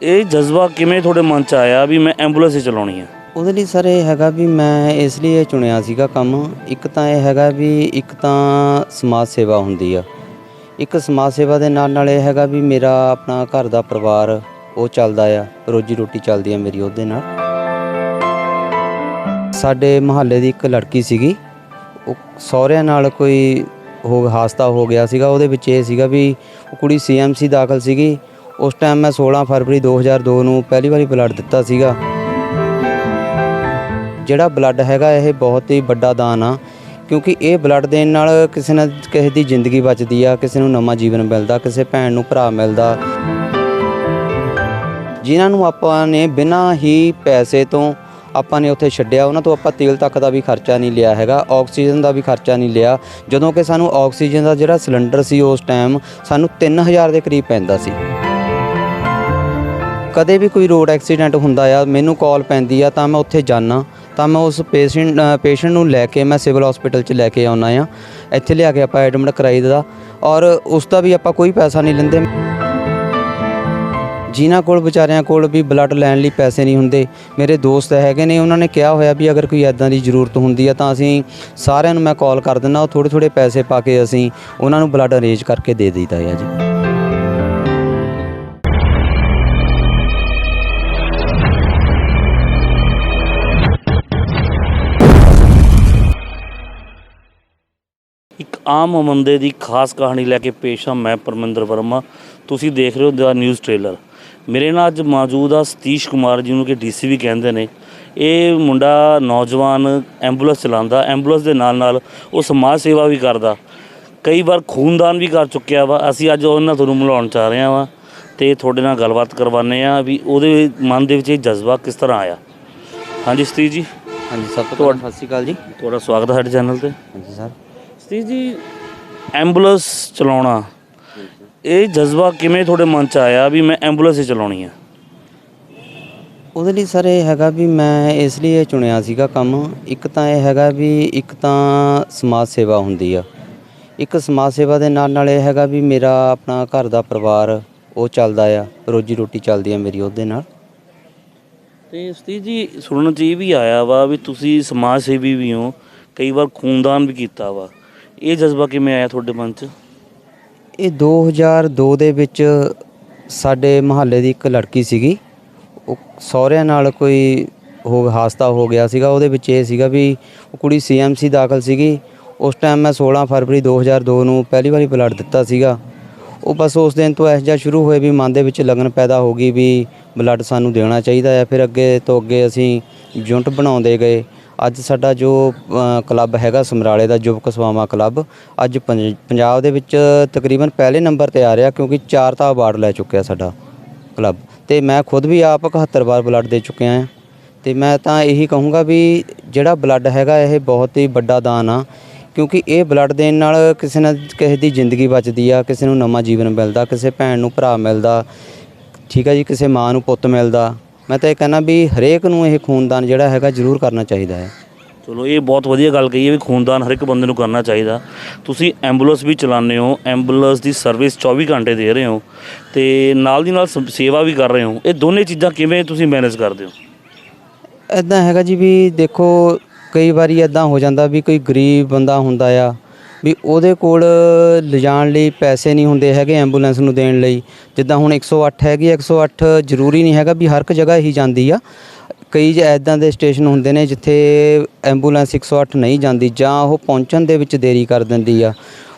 ਇਹ ਜਜ਼ਬਾ ਕਿਵੇਂ ਤੁਹਾਡੇ ਮਨ 'ਚ ਆਇਆ ਵੀ ਮੈਂ ਐਂਬੂਲੈਂਸ ਹੀ ਚਲਾਉਣੀ ਹੈ? ਉਹਦੇ ਲਈ ਸਰ ਇਹ ਹੈਗਾ ਵੀ ਮੈਂ ਇਸ ਲਈ ਇਹ ਚੁਣਿਆ ਸੀਗਾ ਕੰਮ। ਇੱਕ ਤਾਂ ਇਹ ਹੈਗਾ ਵੀ ਇੱਕ ਤਾਂ ਸਮਾਜ ਸੇਵਾ ਹੁੰਦੀ ਆ, ਇੱਕ ਸਮਾਜ ਸੇਵਾ ਦੇ ਨਾਲ ਇਹ ਹੈਗਾ ਵੀ ਮੇਰਾ ਆਪਣਾ ਘਰ ਦਾ ਪਰਿਵਾਰ ਉਹ ਚੱਲਦਾ ਆ, ਰੋਜੀ ਰੋਟੀ ਚੱਲਦੀ ਆ ਮੇਰੀ ਉਹਦੇ ਨਾਲ। ਸਾਡੇ ਮੁਹੱਲੇ ਦੀ ਇੱਕ ਲੜਕੀ ਸੀਗੀ, ਉਹ ਸਹੁਰਿਆਂ ਨਾਲ ਕੋਈ ਹਾਦਸਾ ਹੋ ਗਿਆ ਸੀਗਾ। ਉਹਦੇ ਵਿੱਚ ਇਹ ਸੀਗਾ ਵੀ ਉਹ ਕੁੜੀ CMC ਦਾਖਲ ਸੀਗੀ। ਉਸ ਟਾਈਮ ਮੈਂ 16 ਫਰਵਰੀ 2002 ਨੂੰ ਪਹਿਲੀ ਵਾਰੀ ਬਲੱਡ ਦਿੱਤਾ ਸੀਗਾ। ਜਿਹੜਾ ਬਲੱਡ ਹੈਗਾ ਇਹ ਬਹੁਤ ਹੀ ਵੱਡਾ ਦਾਨ ਆ, ਕਿਉਂਕਿ ਇਹ ਬਲੱਡ ਦੇਣ ਨਾਲ ਕਿਸੇ ਦੀ ਜ਼ਿੰਦਗੀ ਬਚਦੀ ਆ, ਕਿਸੇ ਨੂੰ ਨਵਾਂ ਜੀਵਨ ਮਿਲਦਾ, ਕਿਸੇ ਭੈਣ ਨੂੰ ਭਰਾ ਮਿਲਦਾ। ਜਿਨ੍ਹਾਂ ਨੂੰ ਆਪਾਂ ਨੇ ਬਿਨਾਂ ਹੀ ਪੈਸੇ ਤੋਂ ਆਪਾਂ ਨੇ ਉੱਥੇ ਛੱਡਿਆ, ਉਹਨਾਂ ਤੋਂ ਆਪਾਂ ਤੇਲ ਤੱਕ ਦਾ ਵੀ ਖਰਚਾ ਨਹੀਂ ਲਿਆ ਹੈਗਾ, ਆਕਸੀਜਨ ਦਾ ਵੀ ਖਰਚਾ ਨਹੀਂ ਲਿਆ। ਜਦੋਂ ਕਿ ਸਾਨੂੰ ਆਕਸੀਜਨ ਦਾ ਜਿਹੜਾ ਸਿਲੰਡਰ ਸੀ ਉਸ ਟਾਈਮ ਸਾਨੂੰ 3000 ਦੇ ਕਰੀਬ ਪੈਂਦਾ ਸੀ। ਕਦੇ ਵੀ ਕੋਈ ਰੋਡ ਐਕਸੀਡੈਂਟ ਹੁੰਦਾ ਆ, ਮੈਨੂੰ ਕਾਲ ਪੈਂਦੀ ਆ ਤਾਂ ਮੈਂ ਉੱਥੇ ਜਾਂਦਾ, ਤਾਂ ਮੈਂ ਉਸ ਪੇਸ਼ੈਂਟ ਨੂੰ ਲੈ ਕੇ ਮੈਂ ਸਿਵਲ ਹਸਪੀਟਲ 'ਚ ਲੈ ਕੇ ਆਉਣਾ ਆ। ਇੱਥੇ ਲਿਆ ਕੇ ਆਪਾਂ ਐਡਮਿਟ ਕਰਾਈ ਦਾ, ਔਰ ਉਸ ਦਾ ਵੀ ਆਪਾਂ ਕੋਈ ਪੈਸਾ ਨਹੀਂ ਲੈਂਦੇ। ਜਿਨ੍ਹਾਂ ਕੋਲ ਵਿਚਾਰਿਆਂ ਕੋਲ ਵੀ ਬਲੱਡ ਲੈਣ ਲਈ ਪੈਸੇ ਨਹੀਂ ਹੁੰਦੇ, ਮੇਰੇ ਦੋਸਤ ਹੈਗੇ ਨੇ, ਉਹਨਾਂ ਨੇ ਕਿਹਾ ਹੋਇਆ ਵੀ ਅਗਰ ਕੋਈ ਇੱਦਾਂ ਦੀ ਜ਼ਰੂਰਤ ਹੁੰਦੀ ਆ ਤਾਂ ਅਸੀਂ ਸਾਰਿਆਂ ਨੂੰ ਮੈਂ ਕਾਲ ਕਰ ਦਿੰਦਾ, ਉਹ ਥੋੜ੍ਹੇ ਪੈਸੇ ਪਾ ਕੇ ਅਸੀਂ ਉਹਨਾਂ ਨੂੰ ਬਲੱਡ ਅਰੇਂਜ ਕਰਕੇ ਦੇ ਦਈਦਾ ਆ ਜੀ। ਇੱਕ ਆਮ ਬੰਦੇ ਦੀ ਖਾਸ ਕਹਾਣੀ ਲੈ ਕੇ ਪੇਸ਼ ਹਾਂ ਮੈਂ ਪਰਮਿੰਦਰ ਵਰਮਾ। ਤੁਸੀਂ ਦੇਖ ਰਹੇ ਹੋ ਦਾ ਨਿਊਜ਼ ਟ੍ਰੇਲਰ। ਮੇਰੇ ਨਾਲ ਅੱਜ ਮੌਜੂਦ ਆ ਸਤੀਸ਼ ਕੁਮਾਰ, ਜਿਹਨੂੰ ਕਿ DC ਵੀ ਕਹਿੰਦੇ ਨੇ। ਇਹ ਮੁੰਡਾ ਨੌਜਵਾਨ ਐਂਬੂਲੈਂਸ ਚਲਾਉਂਦਾ, ਐਂਬੂਲੈਂਸ ਦੇ ਨਾਲ ਉਹ ਸਮਾਜ ਸੇਵਾ ਵੀ ਕਰਦਾ, ਕਈ ਵਾਰ ਖੂਨਦਾਨ ਵੀ ਕਰ ਚੁੱਕਿਆ ਵਾ। ਅਸੀਂ ਅੱਜ ਉਹਨਾਂ ਤੁਹਾਨੂੰ ਮਿਲਾਉਣ ਚਾਹ ਰਹੇ ਹਾਂ ਅਤੇ ਤੁਹਾਡੇ ਨਾਲ ਗੱਲਬਾਤ ਕਰਵਾਉਂਦੇ ਹਾਂ ਵੀ ਉਹਦੇ ਮਨ ਦੇ ਵਿੱਚ ਇਹ ਜਜ਼ਬਾ ਕਿਸ ਤਰ੍ਹਾਂ ਆਇਆ। ਹਾਂਜੀ ਸਤੀਸ਼ ਜੀ। ਹਾਂਜੀ, ਸਭ ਤੋਂ ਸਤਿ ਸ਼੍ਰੀ ਅਕਾਲ ਜੀ। ਤੁਹਾਡਾ ਸਵਾਗਤ ਹੈ ਸਾਡੇ ਚੈਨਲ 'ਤੇ। ਹਾਂਜੀ ਸਰ। ਸਤੀਸ਼ ਜੀ, ਐਂਬੂਲੈਂਸ ਚਲਾਉਣਾ, ਇਹ ਜਜ਼ਬਾ ਕਿਵੇਂ ਤੁਹਾਡੇ ਮਨ 'ਚ ਆਇਆ ਵੀ ਮੈਂ ਐਂਬੂਲੈਂਸ ਹੀ ਚਲਾਉਣੀ ਹੈ? ਉਹਦੇ ਲਈ ਸਰ ਇਹ ਹੈਗਾ ਵੀ ਮੈਂ ਇਸ ਲਈ ਇਹ ਚੁਣਿਆ ਸੀਗਾ ਕੰਮ। ਇੱਕ ਤਾਂ ਇਹ ਹੈਗਾ ਵੀ ਇੱਕ ਤਾਂ ਸਮਾਜ ਸੇਵਾ ਹੁੰਦੀ ਆ, ਇੱਕ ਸਮਾਜ ਸੇਵਾ ਦੇ ਨਾਲ ਇਹ ਹੈਗਾ ਵੀ ਮੇਰਾ ਆਪਣਾ ਘਰ ਦਾ ਪਰਿਵਾਰ ਉਹ ਚੱਲਦਾ ਆ, ਰੋਜੀ ਰੋਟੀ ਚੱਲਦੀ ਆ ਮੇਰੀ ਉਹਦੇ ਨਾਲ। ਅਤੇ ਸਤੀਸ਼ ਜੀ, ਸੁਣਨ 'ਚ ਇਹ ਵੀ ਆਇਆ ਵਾ ਵੀ ਤੁਸੀਂ ਸਮਾਜ ਸੇਵੀ ਵੀ ਹੋ, ਕਈ ਵਾਰ ਖੂਨਦਾਨ ਵੀ ਕੀਤਾ ਵਾ। ਇਹ ਜਜ਼ਬਾ ਕਿਵੇਂ ਆਇਆ ਤੁਹਾਡੇ ਮਨ 'ਚ? ਇਹ 2002 ਦੇ ਵਿੱਚ ਸਾਡੇ ਮੁਹੱਲੇ ਦੀ ਇੱਕ ਲੜਕੀ ਸੀਗੀ, ਉਹ ਸਹੁਰਿਆਂ ਨਾਲ ਕੋਈ ਹਾਦਸਾ ਹੋ ਗਿਆ ਸੀਗਾ। ਉਹਦੇ ਵਿੱਚ ਇਹ ਸੀਗਾ ਵੀ ਉਹ ਕੁੜੀ CMC ਦਾਖਲ ਸੀਗੀ। ਉਸ ਟਾਈਮ ਮੈਂ 16 ਫਰਵਰੀ 2002 ਨੂੰ ਪਹਿਲੀ ਵਾਰੀ ਬਲੱਡ ਦਿੱਤਾ ਸੀਗਾ। ਉਹ ਬਸ ਉਸ ਦਿਨ ਤੋਂ ਇਹੋ ਜਿਹਾ ਸ਼ੁਰੂ ਹੋਏ ਵੀ ਮਨ ਦੇ ਵਿੱਚ ਲਗਨ ਪੈਦਾ ਹੋ ਗਈ ਵੀ ਬਲੱਡ ਸਾਨੂੰ ਦੇਣਾ ਚਾਹੀਦਾ ਹੈ। ਫਿਰ ਅੱਗੇ ਤੋਂ ਅੱਗੇ ਅਸੀਂ ਯੂਨਿਟ ਬਣਾਉਂਦੇ ਗਏ। ਅੱਜ ਸਾਡਾ ਜੋ ਕਲੱਬ ਹੈਗਾ ਸਮਰਾਲੇ ਦਾ ਯੁਵਕ ਸੇਵਾਵਾਂ ਕਲੱਬ, ਅੱਜ ਪੰਜਾਬ ਦੇ ਵਿੱਚ ਤਕਰੀਬਨ ਪਹਿਲੇ ਨੰਬਰ 'ਤੇ ਆ ਰਿਹਾ, ਕਿਉਂਕਿ 4 ਤਾਂ ਅਵਾਰਡ ਲੈ ਚੁੱਕਿਆ ਸਾਡਾ ਕਲੱਬ। ਅਤੇ ਮੈਂ ਖੁਦ ਵੀ ਆਪ 71 ਵਾਰ ਬਲੱਡ ਦੇ ਚੁੱਕਿਆ ਹਾਂ। ਅਤੇ ਮੈਂ ਤਾਂ ਇਹੀ ਕਹੂੰਗਾ ਵੀ ਜਿਹੜਾ ਬਲੱਡ ਹੈਗਾ ਇਹ ਬਹੁਤ ਹੀ ਵੱਡਾ ਦਾਨ ਆ, ਕਿਉਂਕਿ ਇਹ ਬਲੱਡ ਦੇਣ ਨਾਲ ਕਿਸੇ ਦੀ ਜ਼ਿੰਦਗੀ ਬਚਦੀ ਆ, ਕਿਸੇ ਨੂੰ ਨਵਾਂ ਜੀਵਨ ਮਿਲਦਾ, ਕਿਸੇ ਭੈਣ ਨੂੰ ਭਰਾ ਮਿਲਦਾ, ਠੀਕ ਹੈ ਜੀ, ਕਿਸੇ ਮਾਂ ਨੂੰ ਪੁੱਤ ਮਿਲਦਾ। ਮੈਂ ਤਾਂ ਇਹ ਕਹਿੰਦਾ ਵੀ ਹਰੇਕ ਨੂੰ ਇਹ ਖੂਨਦਾਨ ਜਿਹੜਾ ਹੈਗਾ ਜ਼ਰੂਰ ਕਰਨਾ ਚਾਹੀਦਾ ਹੈ। ਚਲੋ, ਇਹ ਬਹੁਤ ਵਧੀਆ ਗੱਲ ਕਹੀ ਹੈ ਵੀ ਖੂਨਦਾਨ ਹਰ ਇੱਕ ਬੰਦੇ ਨੂੰ ਕਰਨਾ ਚਾਹੀਦਾ। ਤੁਸੀਂ ਐਂਬੂਲੈਂਸ ਵੀ ਚਲਾਉਂਦੇ ਹੋ, ਐਂਬੂਲੈਂਸ ਦੀ ਸਰਵਿਸ 24 ਘੰਟੇ ਦੇ ਰਹੇ ਹੋ ਅਤੇ ਨਾਲ ਦੀ ਨਾਲ ਸੇਵਾ ਵੀ ਕਰ ਰਹੇ ਹੋ। ਇਹ ਦੋਨੇ ਚੀਜ਼ਾਂ ਕਿਵੇਂ ਤੁਸੀਂ ਮੈਨੇਜ ਕਰਦੇ ਹੋ? ਇੱਦਾਂ ਹੈਗਾ ਜੀ ਵੀ ਦੇਖੋ, ਕਈ ਵਾਰੀ ਇੱਦਾਂ ਹੋ ਜਾਂਦਾ ਵੀ ਕੋਈ ਗਰੀਬ ਬੰਦਾ ਹੁੰਦਾ ਆ ਵੀ ਉਹਦੇ ਕੋਲ ਲਿਜਾਣ ਲਈ ਪੈਸੇ ਨਹੀਂ ਹੁੰਦੇ ਹੈਗੇ ਐਂਬੂਲੈਂਸ ਨੂੰ ਦੇਣ ਲਈ। ਜਿੱਦਾਂ ਹੁਣ 108 ਹੈਗੀ, 108 ਜ਼ਰੂਰੀ ਨਹੀਂ ਹੈਗਾ ਵੀ ਹਰ ਇੱਕ ਜਗ੍ਹਾ ਹੀ ਜਾਂਦੀ ਆ। ਕਈ ਇੱਦਾਂ ਦੇ ਸਟੇਸ਼ਨ ਹੁੰਦੇ ਨੇ ਜਿੱਥੇ ਐਂਬੂਲੈਂਸ 108 ਨਹੀਂ ਜਾਂਦੀ ਜਾਂ ਉਹ ਪਹੁੰਚਣ ਦੇ ਵਿੱਚ ਦੇਰੀ ਕਰ ਦਿੰਦੀ ਆ।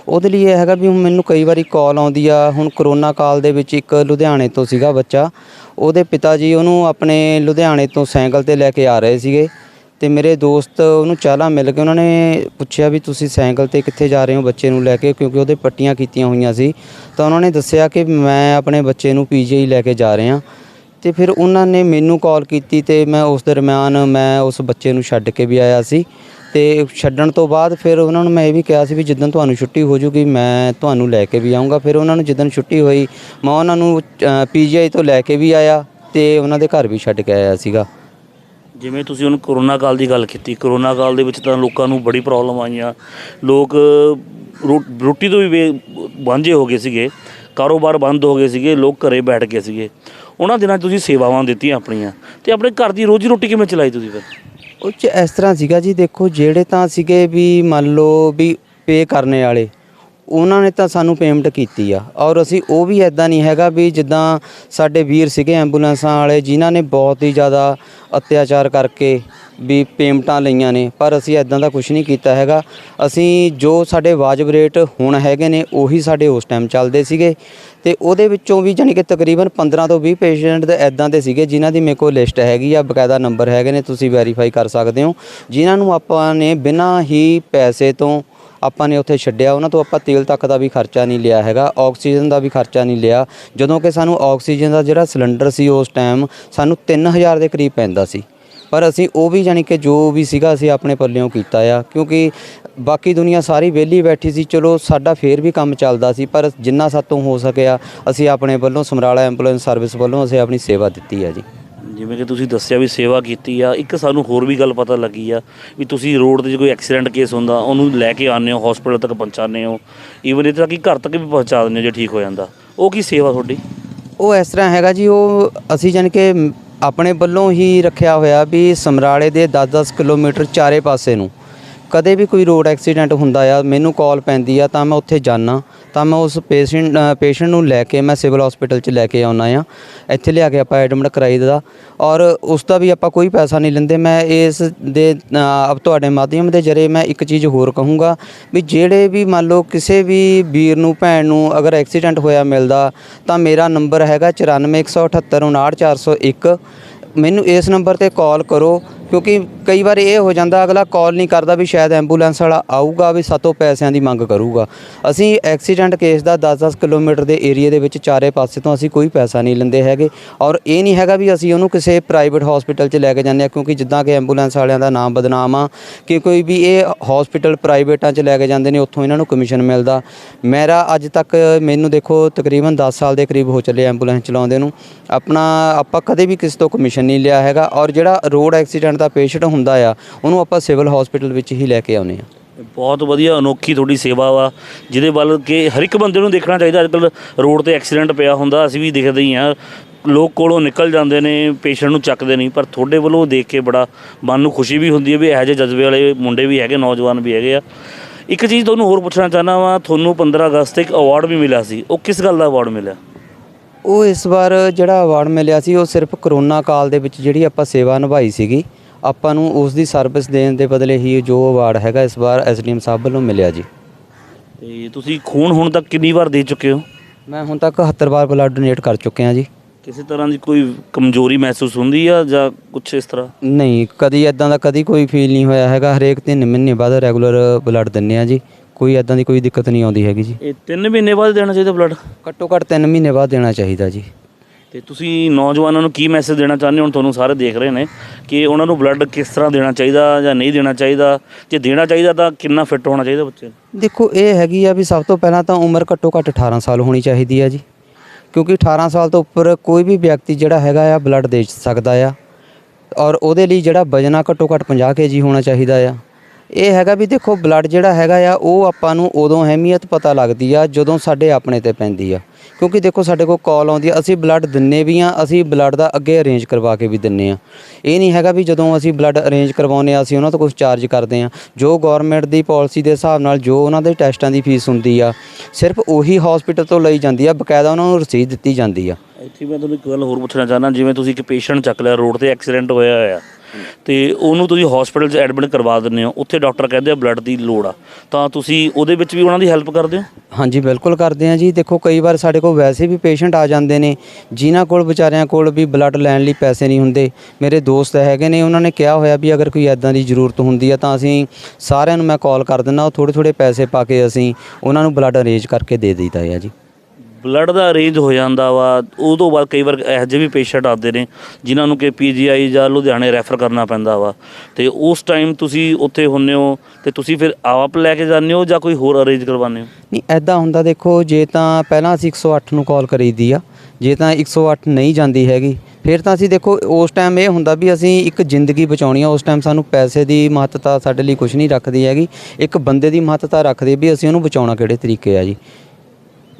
ਉਹਦੇ ਲਈ ਇਹ ਹੈਗਾ ਵੀ ਹੁਣ ਮੈਨੂੰ ਕਈ ਵਾਰੀ ਕਾਲ ਆਉਂਦੀ ਆ। ਹੁਣ ਕਰੋਨਾ ਕਾਲ ਦੇ ਵਿੱਚ ਇੱਕ ਲੁਧਿਆਣੇ ਤੋਂ ਸੀਗਾ ਬੱਚਾ, ਉਹਦੇ ਪਿਤਾ ਜੀ ਉਹਨੂੰ ਆਪਣੇ ਲੁਧਿਆਣੇ ਤੋਂ ਸਾਈਕਲ 'ਤੇ ਲੈ ਕੇ ਆ ਰਹੇ ਸੀਗੇ ਅਤੇ ਮੇਰੇ ਦੋਸਤ ਉਹਨੂੰ ਚਾਲਾਂ ਮਿਲ ਕੇ ਉਹਨਾਂ ਨੇ ਪੁੱਛਿਆ ਵੀ ਤੁਸੀਂ ਸਾਈਕਲ 'ਤੇ ਕਿੱਥੇ ਜਾ ਰਹੇ ਹੋ ਬੱਚੇ ਨੂੰ ਲੈ ਕੇ, ਕਿਉਂਕਿ ਉਹਦੇ ਪੱਟੀਆਂ ਕੀਤੀਆਂ ਹੋਈਆਂ ਸੀ। ਤਾਂ ਉਹਨਾਂ ਨੇ ਦੱਸਿਆ ਕਿ ਮੈਂ ਆਪਣੇ ਬੱਚੇ ਨੂੰ PGI ਲੈ ਕੇ ਜਾ ਰਿਹਾ। ਅਤੇ ਫਿਰ ਉਹਨਾਂ ਨੇ ਮੈਨੂੰ ਕਾਲ ਕੀਤੀ ਅਤੇ ਮੈਂ ਉਸ ਦਰਮਿਆਨ ਮੈਂ ਉਸ ਬੱਚੇ ਨੂੰ ਛੱਡ ਕੇ ਵੀ ਆਇਆ ਸੀ। ਅਤੇ ਛੱਡਣ ਤੋਂ ਬਾਅਦ ਫਿਰ ਉਹਨਾਂ ਨੂੰ ਮੈਂ ਇਹ ਵੀ ਕਿਹਾ ਸੀ ਵੀ ਜਿੱਦਣ ਤੁਹਾਨੂੰ ਛੁੱਟੀ ਹੋ ਜੂਗੀ ਮੈਂ ਤੁਹਾਨੂੰ ਲੈ ਕੇ ਵੀ ਆਊਂਗਾ। ਫਿਰ ਉਹਨਾਂ ਨੂੰ ਜਿੱਦਣ ਛੁੱਟੀ ਹੋਈ ਮੈਂ ਉਹਨਾਂ ਨੂੰ PGI ਤੋਂ ਲੈ ਕੇ ਵੀ ਆਇਆ ਅਤੇ ਉਹਨਾਂ ਦੇ ਘਰ ਵੀ ਛੱਡ ਕੇ ਆਇਆ ਸੀਗਾ। ਜਿਵੇਂ ਤੁਸੀਂ ਹੁਣ ਕਰੋਨਾ ਕਾਲ ਦੀ ਗੱਲ ਕੀਤੀ, ਕਰੋਨਾ ਕਾਲ ਦੇ ਵਿੱਚ ਤਾਂ ਲੋਕਾਂ ਨੂੰ ਬੜੀ ਪ੍ਰੋਬਲਮ ਆਈਆਂ। ਲੋਕ ਰੋਟੀ ਤੋਂ ਵੀ ਵਾਂਝੇ ਹੋ ਗਏ ਸੀਗੇ, ਕਾਰੋਬਾਰ ਬੰਦ ਹੋ ਗਏ ਸੀਗੇ, ਲੋਕ ਘਰੇ ਬੈਠ ਗਏ ਸੀਗੇ। ਉਹਨਾਂ ਦਿਨਾਂ 'ਚ ਤੁਸੀਂ ਸੇਵਾਵਾਂ ਦਿੱਤੀਆਂ ਆਪਣੀਆਂ, ਤੇ ਆਪਣੇ ਘਰ ਦੀ ਰੋਜੀ ਰੋਟੀ ਕਿਵੇਂ ਚਲਾਈ ਤੁਸੀਂ ਫਿਰ? ਉਹ 'ਚ ਇਸ ਤਰ੍ਹਾਂ ਸੀਗਾ ਜੀ, ਦੇਖੋ ਜਿਹੜੇ ਤਾਂ ਸੀਗੇ ਵੀ ਮੰਨ ਲਓ ਵੀ ਪੇ ਕਰਨੇ ਵਾਲੇ, ਉਹਨਾਂ ਨੇ ਤਾਂ ਸਾਨੂੰ ਪੇਮੈਂਟ ਕੀਤੀ ਆ, ਔਰ ਅਸੀਂ ਉਹ ਵੀ ਇੱਦਾਂ ਨਹੀਂ ਹੈਗਾ ਵੀ ਜਿੱਦਾਂ ਸਾਡੇ ਵੀਰ ਸੀਗੇ ਐਂਬੂਲੈਂਸਾਂ ਵਾਲੇ ਜਿਨ੍ਹਾਂ ਨੇ ਬਹੁਤ ਹੀ ਜ਼ਿਆਦਾ ਅਤਿਆਚਾਰ ਕਰਕੇ ਵੀ ਪੇਮੈਂਟਾਂ ਲਈਆਂ ਨੇ, ਪਰ ਅਸੀਂ ਇੱਦਾਂ ਦਾ ਕੁਝ ਨਹੀਂ ਕੀਤਾ ਹੈਗਾ। ਅਸੀਂ ਜੋ ਸਾਡੇ ਵਾਜਬ ਰੇਟ ਹੁਣ ਹੈਗੇ ਨੇ ਉਹੀ ਸਾਡੇ ਉਸ ਟਾਈਮ ਚੱਲਦੇ ਸੀਗੇ, ਤੇ ਉਹਦੇ ਵਿੱਚੋਂ ਵੀ ਜਾਣੀ ਕਿ ਤਕਰੀਬਨ 15 ਤੋਂ 20 ਪੇਸ਼ੈਂਟ ਦੇ ਇੱਦਾਂ ਦੇ ਸੀਗੇ ਜਿਨ੍ਹਾਂ ਦੀ ਮੇਰੇ ਕੋਲ ਲਿਸਟ ਹੈਗੀ ਆ, ਬਕਾਇਦਾ ਨੰਬਰ ਹੈਗੇ ਨੇ, ਤੁਸੀਂ ਵੈਰੀਫਾਈ ਕਰ ਸਕਦੇ ਹੋ, ਜਿਨ੍ਹਾਂ ਨੂੰ ਆਪਾਂ ਨੇ ਬਿਨਾਂ ਹੀ ਪੈਸੇ ਤੋਂ ਆਪਾਂ ਨੇ ਉੱਥੇ ਛੱਡਿਆ। ਉਹਨਾਂ ਤੋਂ ਆਪਾਂ ਤੇਲ ਤੱਕ ਦਾ ਵੀ ਖਰਚਾ ਨਹੀਂ ਲਿਆ ਹੈਗਾ, ਆਕਸੀਜਨ ਦਾ ਵੀ ਖਰਚਾ ਨਹੀਂ ਲਿਆ, ਜਦੋਂ ਕਿ ਸਾਨੂੰ ਆਕਸੀਜਨ ਦਾ ਜਿਹੜਾ ਸਿਲੰਡਰ ਸੀ ਉਸ ਟਾਈਮ ਸਾਨੂੰ 3000 ਦੇ ਕਰੀਬ ਪੈਂਦਾ ਸੀ, ਪਰ ਅਸੀਂ ਉਹ ਵੀ ਜਾਣੀ ਕਿ ਜੋ ਵੀ ਸੀਗਾ ਅਸੀਂ ਆਪਣੇ ਪੱਲਿਓਂ ਕੀਤਾ ਆ, ਕਿਉਂਕਿ ਬਾਕੀ ਦੁਨੀਆ ਸਾਰੀ ਵਿਹਲੀ ਬੈਠੀ ਸੀ। ਚਲੋ ਸਾਡਾ ਫੇਰ ਵੀ ਕੰਮ ਚੱਲਦਾ ਸੀ, ਪਰ ਜਿੰਨਾ ਸਾਤੋਂ ਹੋ ਸਕਿਆ ਅਸੀਂ ਆਪਣੇ ਵੱਲੋਂ ਸਮਰਾਲਾ ਐਂਬੂਲੈਂਸ ਸਰਵਿਸ ਵੱਲੋਂ ਅਸੀਂ ਆਪਣੀ ਸੇਵਾ ਦਿੱਤੀ ਆ ਜੀ। ਜਿਵੇਂ ਕਿ ਤੁਸੀਂ ਦੱਸਿਆ ਵੀ ਸੇਵਾ ਕੀਤੀ ਆ, ਇੱਕ ਸਾਨੂੰ ਹੋਰ ਵੀ ਗੱਲ ਪਤਾ ਲੱਗੀ ਆ ਵੀ ਤੁਸੀਂ ਰੋਡ 'ਤੇ ਜੇ ਕੋਈ ਐਕਸੀਡੈਂਟ ਕੇਸ ਹੁੰਦਾ ਉਹਨੂੰ ਲੈ ਕੇ ਆਉਂਦੇ ਹੋ, ਹਸਪੀਟਲ ਤੱਕ ਪਹੁੰਚਾਉਂਦੇ ਹੋ, ਈਵਨ ਇੱਥੇ ਤੱਕ ਕਿ ਘਰ ਤੱਕ ਵੀ ਪਹੁੰਚਾ ਦਿੰਦੇ ਹੋ ਜੇ ਠੀਕ ਹੋ ਜਾਂਦਾ। ਉਹ ਕੀ ਸੇਵਾ ਤੁਹਾਡੀ? ਉਹ ਇਸ ਤਰ੍ਹਾਂ ਹੈਗਾ ਜੀ, ਉਹ ਅਸੀਂ ਜਾਣੀ ਕਿ ਆਪਣੇ ਵੱਲੋਂ ਹੀ ਰੱਖਿਆ ਹੋਇਆ ਵੀ ਸਮਰਾਲੇ ਦੇ 10-10 ਕਿਲੋਮੀਟਰ ਚਾਰੇ ਪਾਸੇ ਨੂੰ ਕਦੇ ਵੀ ਕੋਈ ਰੋਡ ਐਕਸੀਡੈਂਟ ਹੁੰਦਾ ਆ, ਮੈਨੂੰ ਕਾਲ ਪੈਂਦੀ ਆ ਤਾਂ ਮੈਂ ਉੱਥੇ ਜਾਂਦਾ, ਤਾਂ ਮੈਂ ਉਸ ਪੇਸ਼ੈਂਟ ਨੂੰ ਲੈ ਕੇ ਮੈਂ ਸਿਵਲ ਹਸਪੀਟਲ 'ਚ ਲੈ ਕੇ ਆਉਣਾ ਆ, ਇੱਥੇ ਲਿਆ ਕੇ ਆਪਾਂ ਐਡਮਿਟ ਕਰਾਈ ਦਾ, ਔਰ ਉਸ ਦਾ ਵੀ ਆਪਾਂ ਕੋਈ ਪੈਸਾ ਨਹੀਂ ਲੈਂਦੇ। ਮੈਂ ਇਸ ਦੇ ਤੁਹਾਡੇ ਮਾਧਿਅਮ ਦੇ ਜ਼ਰੀਏ ਮੈਂ ਇੱਕ ਚੀਜ਼ ਹੋਰ ਕਹੂੰਗਾ ਵੀ ਜਿਹੜੇ ਵੀ ਮੰਨ ਲਓ ਕਿਸੇ ਵੀ ਵੀਰ ਨੂੰ ਭੈਣ ਨੂੰ ਅਗਰ ਐਕਸੀਡੈਂਟ ਹੋਇਆ ਮਿਲਦਾ ਤਾਂ ਮੇਰਾ ਨੰਬਰ ਹੈਗਾ 9417899401, ਮੈਨੂੰ ਇਸ ਨੰਬਰ 'ਤੇ ਕਾਲ ਕਰੋ, ਕਿਉਂਕਿ ਕਈ ਵਾਰ ਇਹ ਹੋ ਜਾਂਦਾ ਅਗਲਾ ਕਾਲ ਨਹੀਂ ਕਰਦਾ ਵੀ ਸ਼ਾਇਦ ਐਂਬੂਲੈਂਸ ਵਾਲਾ ਆਊਗਾ ਵੀ ਸਾਤੋਂ ਪੈਸਿਆਂ ਦੀ ਮੰਗ ਕਰੂਗਾ। ਅਸੀਂ ਐਕਸੀਡੈਂਟ ਕੇਸ ਦਾ 10-10 ਕਿਲੋਮੀਟਰ ਦੇ ਏਰੀਏ ਦੇ ਵਿੱਚ ਚਾਰੇ ਪਾਸੇ ਤੋਂ ਅਸੀਂ ਕੋਈ ਪੈਸਾ ਨਹੀਂ ਲੈਂਦੇ ਹੈਗੇ, ਔਰ ਇਹ ਨਹੀਂ ਹੈਗਾ ਵੀ ਅਸੀਂ ਉਹਨੂੰ ਕਿਸੇ ਪ੍ਰਾਈਵੇਟ ਹਸਪੀਟਲ 'ਚ ਲੈ ਕੇ ਜਾਂਦੇ ਹਾਂ, ਕਿਉਂਕਿ ਜਿੱਦਾਂ ਕਿ ਐਂਬੂਲੈਂਸ ਵਾਲਿਆਂ ਦਾ ਨਾਮ ਬਦਨਾਮ ਆ ਕਿ ਕੋਈ ਵੀ ਇਹ ਹਸਪੀਟਲ ਪ੍ਰਾਈਵੇਟਾਂ 'ਚ ਲੈ ਕੇ ਜਾਂਦੇ ਨੇ, ਉੱਥੋਂ ਇਹਨਾਂ ਨੂੰ ਕਮਿਸ਼ਨ ਮਿਲਦਾ। ਮੇਰਾ ਅੱਜ ਤੱਕ ਮੈਨੂੰ ਦੇਖੋ ਤਕਰੀਬਨ 10 ਸਾਲ ਦੇ ਕਰੀਬ ਹੋ ਚੱਲੇ ਐਂਬੂਲੈਂਸ ਚਲਾਉਂਦੇ ਨੂੰ, ਆਪਾਂ ਕਦੇ ਵੀ ਕਿਸੇ ਤੋਂ ਕਮਿਸ਼ਨ ਨਹੀਂ ਲਿਆ ਹੈਗਾ, ਔਰ ਜਿਹੜਾ ਰੋਡ ਐਕਸੀਡੈਂਟ ਦਾ ਪੇਸ਼ੈਂਟ ਹੁੰਦਾ ਆ ਉਹਨੂੰ ਆਪਾਂ ਸਿਵਲ ਹਸਪੀਟਲ ਵਿੱਚ ਹੀ ਲੈ ਕੇ ਆਉਂਦੇ ਹਾਂ। ਬਹੁਤ ਵਧੀਆ ਅਨੋਖੀ ਤੁਹਾਡੀ ਸੇਵਾ ਵਾ, ਜਿਹਦੇ ਵੱਲ ਕਿ ਹਰ ਇੱਕ ਬੰਦੇ ਨੂੰ ਦੇਖਣਾ ਚਾਹੀਦਾ। ਅੱਜ ਕੱਲ੍ਹ ਰੋਡ 'ਤੇ ਐਕਸੀਡੈਂਟ ਪਿਆ ਹੁੰਦਾ, ਅਸੀਂ ਵੀ ਦੇਖਦੇ ਹੀ ਹਾਂ, ਲੋਕ ਕੋਲੋਂ ਨਿਕਲ ਜਾਂਦੇ ਨੇ, ਪੇਸ਼ੈਂਟ ਨੂੰ ਚੱਕਦੇ ਨਹੀਂ, ਪਰ ਤੁਹਾਡੇ ਵੱਲੋਂ ਦੇਖ ਕੇ ਬੜਾ ਮਨ ਨੂੰ ਖੁਸ਼ੀ ਵੀ ਹੁੰਦੀ ਹੈ ਵੀ ਇਹੋ ਜਿਹੇ ਜਜ਼ਬੇ ਵਾਲੇ ਮੁੰਡੇ ਵੀ ਹੈਗੇ, ਨੌਜਵਾਨ ਵੀ ਹੈਗੇ ਆ। ਇੱਕ ਚੀਜ਼ ਤੁਹਾਨੂੰ ਹੋਰ ਪੁੱਛਣਾ ਚਾਹੁੰਦਾ ਵਾਂ, ਤੁਹਾਨੂੰ 15 ਅਗਸਤ 'ਤੇ ਇੱਕ ਅਵਾਰਡ ਵੀ ਮਿਲਿਆ ਸੀ, ਉਹ ਕਿਸ ਗੱਲ ਦਾ ਅਵਾਰਡ ਮਿਲਿਆ? ਉਹ ਇਸ ਵਾਰ ਜਿਹੜਾ ਅਵਾਰਡ ਮਿਲਿਆ ਸੀ ਉਹ ਸਿਰਫ ਕਰੋਨਾ ਕਾਲ ਦੇ ਵਿੱਚ ਜਿਹੜੀ ਆਪਾਂ ਸੇਵਾ ਨਿਭਾਈ ਸੀਗੀ, ਆਪਾਂ ਨੂੰ ਉਸ ਦੀ ਸਰਵਿਸ ਦੇਣ ਦੇ ਬਦਲੇ ਹੀ ਜੋ ਅਵਾਰਡ ਹੈਗਾ ਇਸ ਵਾਰ ਐਸਡੀਐਮ ਸਾਹਿਬ ਵੱਲੋਂ ਮਿਲਿਆ ਜੀ। ਤੇ ਤੁਸੀਂ ਖੂਨ ਹੁਣ ਤੱਕ ਕਿੰਨੀ ਵਾਰ ਦੇ ਚੁੱਕੇ ਹੋ? ਮੈਂ ਹੁਣ ਤੱਕ 71 ਵਾਰ ਬਲੱਡ ਡੋਨੇਟ ਕਰ ਚੁੱਕਿਆ ਜੀ। ਕਿਸੇ ਤਰ੍ਹਾਂ ਦੀ ਕੋਈ ਕਮਜ਼ੋਰੀ ਮਹਿਸੂਸ ਹੁੰਦੀ ਆ ਜਾਂ ਕੁਛ ਇਸ ਤਰ੍ਹਾਂ? ਨਹੀਂ, ਕਦੀ ਇੱਦਾਂ ਦਾ ਕਦੀ ਕੋਈ ਫੀਲ ਨਹੀਂ ਹੋਇਆ ਹੈਗਾ, ਹਰੇਕ 3 ਮਹੀਨੇ ਬਾਅਦ ਰੈਗੂਲਰ ਬਲੱਡ ਦਿੰਦੇ ਆ ਜੀ, ਕੋਈ ਇੱਦਾਂ ਦੀ ਕੋਈ ਦਿੱਕਤ ਨਹੀਂ ਆਉਂਦੀ ਹੈਗੀ ਜੀ। ਇਹ 3 ਮਹੀਨੇ ਬਾਅਦ ਦੇਣਾ ਚਾਹੀਦਾ ਬਲੱਡ? ਘੱਟੋ ਘੱਟ 3 ਮਹੀਨੇ ਬਾਅਦ ਦੇਣਾ ਚਾਹੀਦਾ ਜੀ। ਤੇ ਤੁਸੀਂ ਨੌਜਵਾਨਾਂ ਨੂੰ ਕੀ ਮੈਸੇਜ ਦੇਣਾ ਚਾਹੁੰਦੇ ਹੋ? ਹੁਣ ਤੁਹਾਨੂੰ ਸਾਰੇ ਦੇਖ ਰਹੇ ਨੇ ਕਿ ਉਹਨਾਂ ਨੂੰ ਬਲੱਡ ਕਿਸ ਤਰ੍ਹਾਂ ਦੇਣਾ ਚਾਹੀਦਾ ਜਾਂ ਨਹੀਂ ਦੇਣਾ ਚਾਹੀਦਾ, ਜੇ ਦੇਣਾ ਚਾਹੀਦਾ ਤਾਂ ਕਿੰਨਾ ਫਿੱਟ ਹੋਣਾ ਚਾਹੀਦਾ ਬੱਚੇ ਨੂੰ? ਦੇਖੋ ਇਹ ਹੈਗੀ ਆ ਵੀ ਸਭ ਤੋਂ ਪਹਿਲਾਂ ਤਾਂ ਉਮਰ ਘੱਟੋ ਘੱਟ 18 ਸਾਲ ਹੋਣੀ ਚਾਹੀਦੀ ਆ ਜੀ, ਕਿਉਂਕਿ 18 ਸਾਲ ਤੋਂ ਉੱਪਰ ਕੋਈ ਵੀ ਵਿਅਕਤੀ ਜਿਹੜਾ ਹੈਗਾ ਆ ਬਲੱਡ ਦੇ ਸਕਦਾ ਆ, ਔਰ ਉਹਦੇ ਲਈ ਜਿਹੜਾ ਵਜ਼ਨ ਆ ਘੱਟੋ ਘੱਟ 50 kg ਹੋਣਾ ਚਾਹੀਦਾ ਆ। ਇਹ ਹੈਗਾ ਵੀ ਦੇਖੋ ਬਲੱਡ ਜਿਹੜਾ ਹੈਗਾ ਆ ਉਹ ਆਪਾਂ ਨੂੰ ਉਦੋਂ ਅਹਿਮੀਅਤ ਪਤਾ ਲੱਗਦੀ ਆ ਜਦੋਂ ਸਾਡੇ ਆਪਣੇ ਤੇ ਪੈਂਦੀ ਆ, ਕਿਉਂਕਿ ਦੇਖੋ ਸਾਡੇ ਕੋਲ ਕਾਲ ਆਉਂਦੀ ਆ, ਅਸੀਂ ਬਲੱਡ ਦਿੰਨੇ ਵੀ ਆ, ਅਸੀਂ ਬਲੱਡ ਦਾ ਅੱਗੇ ਅਰੇਂਜ ਕਰਵਾ ਕੇ ਵੀ ਦਿੰਨੇ ਆ। ਇਹ ਨਹੀਂ ਹੈਗਾ ਵੀ ਜਦੋਂ ਅਸੀਂ ਬਲੱਡ ਅਰੇਂਜ ਕਰਵਾਉਂਦੇ ਆ ਅਸੀਂ ਉਹਨਾਂ ਤੋਂ ਕੁਝ ਚਾਰਜ ਕਰਦੇ ਆ। ਜੋ ਗੌਰਮੈਂਟ ਦੀ ਪਾਲਿਸੀ ਦੇ ਹਿਸਾਬ ਨਾਲ ਜੋ ਉਹਨਾਂ ਦੇ ਟੈਸਟਾਂ ਦੀ ਫੀਸ ਹੁੰਦੀ ਆ ਸਿਰਫ ਉਹੀ ਹਸਪੀਟਲ ਤੋਂ ਲਈ ਜਾਂਦੀ ਆ, ਬਕਾਇਦਾ ਉਹਨਾਂ ਨੂੰ ਰਸੀਦ ਦਿੱਤੀ ਜਾਂਦੀ ਆ। ਇੱਥੇ ਮੈਂ ਤੁਹਾਨੂੰ ਇੱਕ ਗੱਲ ਹੋਰ ਪੁੱਛਣਾ ਚਾਹੁੰਦਾ, ਜਿਵੇਂ ਤੁਸੀਂ ਇੱਕ ਪੇਸ਼ੈਂਟ ਚੱਕ ਲਿਆ, ਰੋਡ 'ਤੇ ਐਕਸੀਡੈਂਟ ਹੋਇਆ ਹੋਇਆ ਤੇ ਉਹਨੂੰ ਤੁਸੀਂ ਹਸਪੀਟਲ 'ਚ ਐਡਮਿਟ ਕਰਵਾ ਦਿੰਦੇ ਹੋ, ਉੱਥੇ ਡਾਕਟਰ ਕਹਿੰਦੇ ਆ ਬਲੱਡ ਦੀ ਲੋੜ ਆ, ਤਾਂ ਤੁਸੀਂ ਉਹਦੇ ਵਿੱਚ ਵੀ ਉਹਨਾਂ ਦੀ ਹੈਲਪ ਕਰਦੇ ਹੋ? ਹਾਂਜੀ ਬਿਲਕੁਲ ਕਰਦੇ ਹਾਂ ਜੀ। ਦੇਖੋ ਕਈ ਵਾਰ ਸਾਡੇ ਕੋਲ ਵੈਸੇ ਵੀ ਪੇਸ਼ੈਂਟ ਆ ਜਾਂਦੇ ਨੇ ਜਿਨ੍ਹਾਂ ਕੋਲ ਵਿਚਾਰਿਆਂ ਕੋਲ ਵੀ ਬਲੱਡ ਲੈਣ ਲਈ ਪੈਸੇ ਨਹੀਂ ਹੁੰਦੇ। ਮੇਰੇ ਦੋਸਤ ਹੈਗੇ ਨੇ, ਉਹਨਾਂ ਨੇ ਕਿਹਾ ਹੋਇਆ ਵੀ ਅਗਰ ਕੋਈ ਇੱਦਾਂ ਦੀ ਜ਼ਰੂਰਤ ਹੁੰਦੀ ਆ ਤਾਂ ਅਸੀਂ ਸਾਰਿਆਂ ਨੂੰ ਮੈਂ ਕਾਲ ਕਰ ਦਿੰਦਾ, ਉਹ ਥੋੜ੍ਹੇ ਪੈਸੇ ਪਾ ਕੇ ਅਸੀਂ ਉਹਨਾਂ ਨੂੰ ਬਲੱਡ ਅਰੇਂਜ ਕਰਕੇ ਦੇ ਦਈਦਾ ਹੈ ਜੀ। ਬਲੱਡ ਦਾ ਅਰੇਂਜ ਹੋ ਜਾਂਦਾ ਵਾ, ਉਹ ਤੋਂ ਬਾਅਦ ਕਈ ਵਾਰ ਇਹੋ ਜਿਹੇ ਵੀ ਪੇਸ਼ੈਂਟ ਆਉਂਦੇ ਨੇ ਜਿਨ੍ਹਾਂ ਨੂੰ ਕਿ PGI ਜਾਂ ਲੁਧਿਆਣੇ ਰੈਫਰ ਕਰਨਾ ਪੈਂਦਾ ਵਾ, ਅਤੇ ਉਸ ਟਾਈਮ ਤੁਸੀਂ ਉੱਥੇ ਹੁੰਦੇ ਹੋ ਅਤੇ ਤੁਸੀਂ ਫਿਰ ਆਪ ਲੈ ਕੇ ਜਾਂਦੇ ਹੋ ਜਾਂ ਕੋਈ ਹੋਰ ਅਰੇਂਜ ਕਰਵਾਉਂਦੇ ਹੋ? ਨਹੀਂ ਇੱਦਾਂ ਹੁੰਦਾ, ਦੇਖੋ ਜੇ ਤਾਂ ਪਹਿਲਾਂ ਅਸੀਂ 108 ਨੂੰ ਕਾਲ ਕਰੀਦੀ ਆ, ਜੇ ਤਾਂ 108 ਨਹੀਂ ਜਾਂਦੀ ਹੈਗੀ ਫਿਰ ਤਾਂ ਅਸੀਂ ਦੇਖੋ ਉਸ ਟਾਈਮ ਇਹ ਹੁੰਦਾ ਵੀ ਅਸੀਂ ਇੱਕ ਜ਼ਿੰਦਗੀ ਬਚਾਉਣੀ ਆ। ਉਸ ਟਾਈਮ ਸਾਨੂੰ ਪੈਸੇ ਦੀ ਮਹੱਤਤਾ ਸਾਡੇ ਲਈ ਕੁਝ ਨਹੀਂ ਰੱਖਦੀ ਹੈਗੀ, ਇੱਕ ਬੰਦੇ ਦੀ ਮਹੱਤਤਾ ਰੱਖਦੀ ਵੀ ਅਸੀਂ ਉਹਨੂੰ ਬਚਾਉਣਾ ਕਿਹੜੇ ਤਰੀਕੇ ਆ ਜੀ।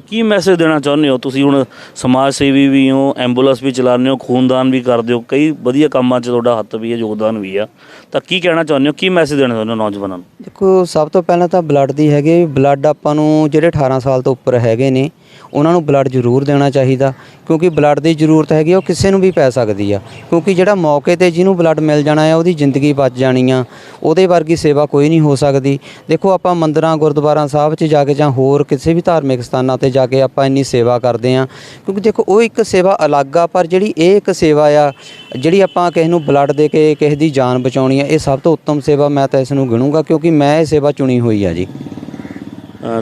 ਕੀ ਮੈਸੇਜ ਦੇਣਾ ਚਾਹੁੰਦੇ ਹੋ ਤੁਸੀਂ? ਹੁਣ ਸਮਾਜ ਸੇਵੀ ਵੀ ਹੋ, ਐਂਬੂਲੈਂਸ ਵੀ ਚਲਾਉਂਦੇ ਹੋ, ਖੂਨਦਾਨ ਵੀ ਕਰਦੇ ਹੋ, ਕਈ ਵਧੀਆ ਕੰਮਾਂ 'ਚ ਤੁਹਾਡਾ ਹੱਥ ਵੀ ਹੈ, ਯੋਗਦਾਨ ਵੀ ਆ, ਤਾਂ ਕੀ ਕਹਿਣਾ ਚਾਹੁੰਦੇ ਹੋ? ਕੀ ਮੈਸੇਜ ਦੇਣਾ ਚਾਹੁੰਦੇ ਹੋ ਨੌਜਵਾਨਾਂ ਨੂੰ? ਦੇਖੋ ਸਭ ਤੋਂ ਪਹਿਲਾਂ ਤਾਂ ਬਲੱਡ ਦੀ ਹੈਗੀ, ਬਲੱਡ ਆਪਾਂ ਨੂੰ ਜਿਹੜੇ 18 ਸਾਲ ਤੋਂ ਉੱਪਰ ਹੈਗੇ ਨੇ ਉਹਨਾਂ ਨੂੰ ਬਲੱਡ ਜ਼ਰੂਰ ਦੇਣਾ ਚਾਹੀਦਾ, ਕਿਉਂਕਿ ਬਲੱਡ ਦੀ ਜ਼ਰੂਰਤ ਹੈਗੀ ਉਹ ਕਿਸੇ ਨੂੰ ਵੀ ਪੈ ਸਕਦੀ ਆ, ਕਿਉਂਕਿ ਜਿਹੜਾ ਮੌਕੇ 'ਤੇ ਜਿਹਨੂੰ ਬਲੱਡ ਮਿਲ ਜਾਣਾ ਆ ਉਹਦੀ ਜ਼ਿੰਦਗੀ ਬਚ ਜਾਣੀ ਆ, ਉਹਦੇ ਵਰਗੀ ਸੇਵਾ ਕੋਈ ਨਹੀਂ ਹੋ ਸਕਦੀ। ਦੇਖੋ ਆਪਾਂ ਮੰਦਰਾਂ ਗੁਰਦੁਆਰਾ ਸਾਹਿਬ 'ਚ ਜਾ ਕੇ ਜਾਂ ਹੋਰ ਕਿਸੇ ਵੀ ਧਾਰਮਿਕ ਸਥਾਨਾਂ 'ਤੇ ਜਾ ਕੇ ਆਪਾਂ ਇੰਨੀ ਸੇਵਾ ਕਰਦੇ ਹਾਂ, ਕਿਉਂਕਿ ਦੇਖੋ ਉਹ ਇੱਕ ਸੇਵਾ ਅਲੱਗ ਆ, ਪਰ ਜਿਹੜੀ ਇਹ ਇੱਕ ਸੇਵਾ ਆ ਜਿਹੜੀ ਆਪਾਂ ਕਿਸੇ ਨੂੰ ਬਲੱਡ ਦੇ ਕੇ ਕਿਸੇ ਦੀ ਜਾਨ ਬਚਾਉਣੀ ਆ, ਇਹ ਸਭ ਤੋਂ ਉੱਤਮ ਸੇਵਾ ਮੈਂ ਤਾਂ ਇਸ ਨੂੰ ਗਿਣੂੰਗਾ, ਕਿਉਂਕਿ ਮੈਂ ਇਹ ਸੇਵਾ ਚੁਣੀ ਹੋਈ ਆ ਜੀ।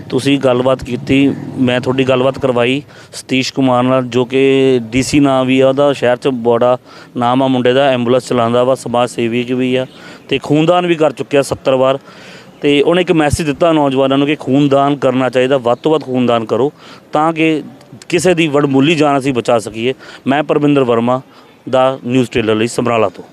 ਤੁਸੀਂ ਗੱਲਬਾਤ ਕੀਤੀ, ਮੈਂ ਤੁਹਾਡੀ ਗੱਲਬਾਤ ਕਰਵਾਈ ਸਤੀਸ਼ ਕੁਮਾਰ ਨਾਲ, ਜੋ ਕਿ ਡੀਸੀ ਨਾਂ ਵੀ ਆ ਉਹਦਾ, ਸ਼ਹਿਰ 'ਚ ਬੜਾ ਨਾਮ ਆ ਮੁੰਡੇ ਦਾ, ਐਂਬੂਲੈਂਸ ਚਲਾਉਂਦਾ ਵਾ, ਸਮਾਜ ਸੇਵੀ ਵੀ ਆ ਅਤੇ ਖੂਨਦਾਨ ਵੀ ਕਰ ਚੁੱਕਿਆ 70 ਵਾਰ। ਅਤੇ ਉਹਨੇ ਇੱਕ ਮੈਸੇਜ ਦਿੱਤਾ ਨੌਜਵਾਨਾਂ ਨੂੰ ਕਿ ਖੂਨਦਾਨ ਕਰਨਾ ਚਾਹੀਦਾ, ਵੱਧ ਤੋਂ ਵੱਧ ਖੂਨਦਾਨ ਕਰੋ ਤਾਂ ਕਿ ਕਿਸੇ ਦੀ ਵਡਮੁੱਲੀ ਜਾਨ ਅਸੀਂ ਬਚਾ ਸਕੀਏ। ਮੈਂ ਪਰਮਿੰਦਰ ਵਰਮਾ ਦਾ ਨਿਊਜ਼ ਟ੍ਰੇਲਰ ਲਈ ਸਮਰਾਲਾ ਤੋਂ।